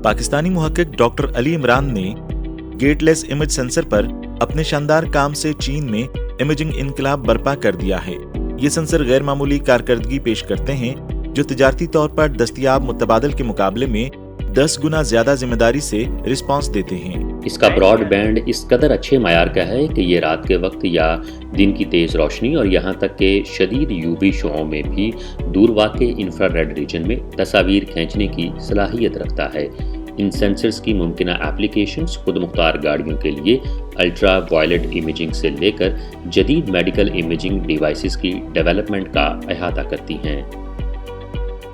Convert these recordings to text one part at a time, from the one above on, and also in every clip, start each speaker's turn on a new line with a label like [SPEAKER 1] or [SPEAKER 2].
[SPEAKER 1] पाकिस्तानी मुहक्किक डॉक्टर अली इमरान ने गेटलेस image sensor पर अपने शानदार काम से चीन में इमेजिंग इनकलाब बर्पा कर दिया है। ये सेंसर गैर मामूली कारकर्दगी पेश करते हैं जो तिजारती तौर पर दस्तयाब मुतबादिल के मुकाबले में 10 गुना ज्यादा जिम्मेदारी से रिस्पांस देते हैं।
[SPEAKER 2] इसका ब्रॉडबैंड इस कदर अच्छे मायार का है कि ये रात के वक्त या दिन की तेज रोशनी और यहाँ तक के शदीद यूवी शुआओं में भी दूर वाक़े इंफ्रारेड रीजन में तस्वीर खींचने की सलाहियत रखता है। इन सेंसर्स की मुमकिना एप्लीकेशंस खुद मुख्तार गाड़ियों के लिए अल्ट्रा वायलेट इमेजिंग से लेकर जदीद मेडिकल इमेजिंग डिवाइसेस की डेवलपमेंट का अहाता करती हैं।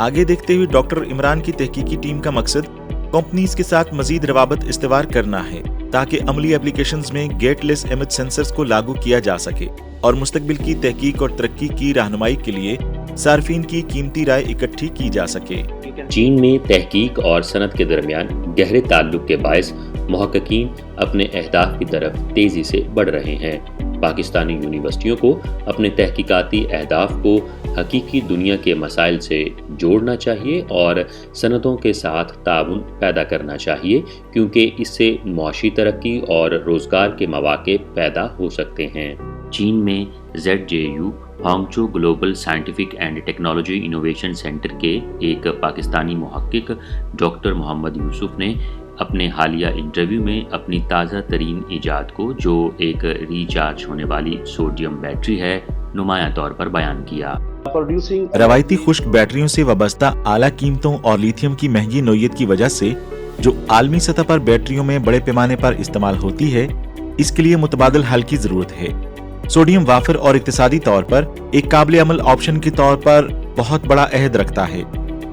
[SPEAKER 1] आगे देखते हुए डॉक्टर इमरान की तहकीकी टीम का मकसद कंपनीज के साथ मजीद रवाबत इस्तेवार करना है ताकि अमली एप्लीकेशंस में गेटलेस इमेज सेंसर्स को लागू किया जा सके और मुस्तकबिल की तहकीक और तरक्की की रहनुमाई के लिए सार्फिन की कीमती राय इकट्ठी की जा सके।
[SPEAKER 2] चीन में तहकीक और सनत के दरमियान गहरे ताल्लुक के बायस मुहक्किकीन अपने अहदाफ की तरफ तेजी से बढ़ रहे हैं। पाकिस्तानी यूनिवर्सिटियों को अपने तहकीकाती अहदाफ को हकीकी दुनिया के मसाइल से जोड़ना चाहिए और सनतों के साथ ताउन पैदा करना चाहिए, क्योंकि इससे मुआशी तरक्की और रोज़गार के मौके पैदा हो सकते हैं। चीन में ZJU Hangzhou global scientific and technology innovation centre के एक पाकिस्तानी मुहक्किक डॉक्टर मोहम्मद यूसुफ ने अपने हालिया इंटरव्यू में अपनी ताज़ा तरीन ईजाद को, जो एक रिचार्ज होने वाली सोडियम बैटरी है, नुमाया तौर पर बयान किया।
[SPEAKER 1] रवायती खुश्क बैटरियों से वाबस्ता आला कीमतों और लिथियम की महंगी नोयत की वजह से जो आलमी सतह पर बैटरियों में बड़े पैमाने पर इस्तेमाल होती है, इसके लिए मुतबादिल हल की जरूरत है। सोडियम वाफर और इक्तिसादी तौर पर एक काबिल अमल ऑप्शन के तौर पर बहुत बड़ा अहद रखता है।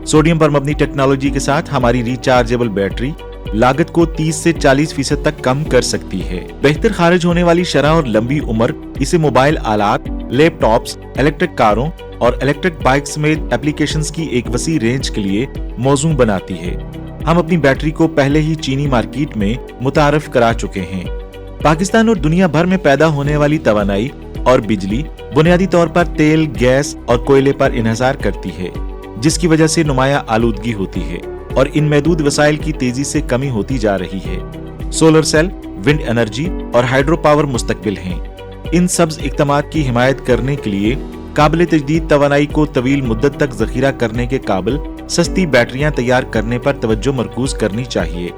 [SPEAKER 1] सोडियम पर मबनी टेक्नोलॉजी के साथ हमारी रिचार्जेबल बैटरी लागत को 30 से 40% तक कम कर सकती है। बेहतर खारिज होने वाली शरह और लंबी उम्र इसे मोबाइल आलात, लैपटॉप्स, इलेक्ट्रिक कारों और इलेक्ट्रिक बाइक समेत एप्लीकेशंस की एक वसी रेंज के लिए मौजूद बनाती है। हम अपनी बैटरी को पहले ही चीनी मार्केट में मुतारफ करा चुके हैं। पाकिस्तान और दुनिया भर में पैदा होने वाली तवानाई और बिजली बुनियादी तौर पर तेल, गैस और कोयले पर इन्हिसार करती है, जिसकी वजह से नुमाया आलूदगी होती है और इन महदूद वसाइल की तेजी से कमी होती जा रही है। सोलर सेल, विंड एनर्जी और हाइड्रो पावर मुस्तकबिल हैं। इन सब्ज इक़दामात की हिमायत करने के लिए काबिल तजदीद तवानाई को तवील मुद्दत तक जखीरा करने के काबिल सस्ती बैटरियां तैयार करने पर तवज्जो मरकूज करनी चाहिए।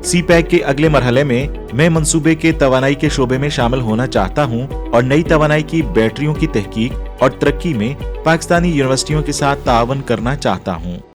[SPEAKER 1] CPEC के अगले मरहले में मैं मंसूबे के तवानाई के शोबे में शामिल होना चाहता हूं और नई तवानाई की बैटरियों की तहकीक और तरक्की में पाकिस्तानी यूनिवर्सिटियों के साथ ताअवुन करना चाहता हूं।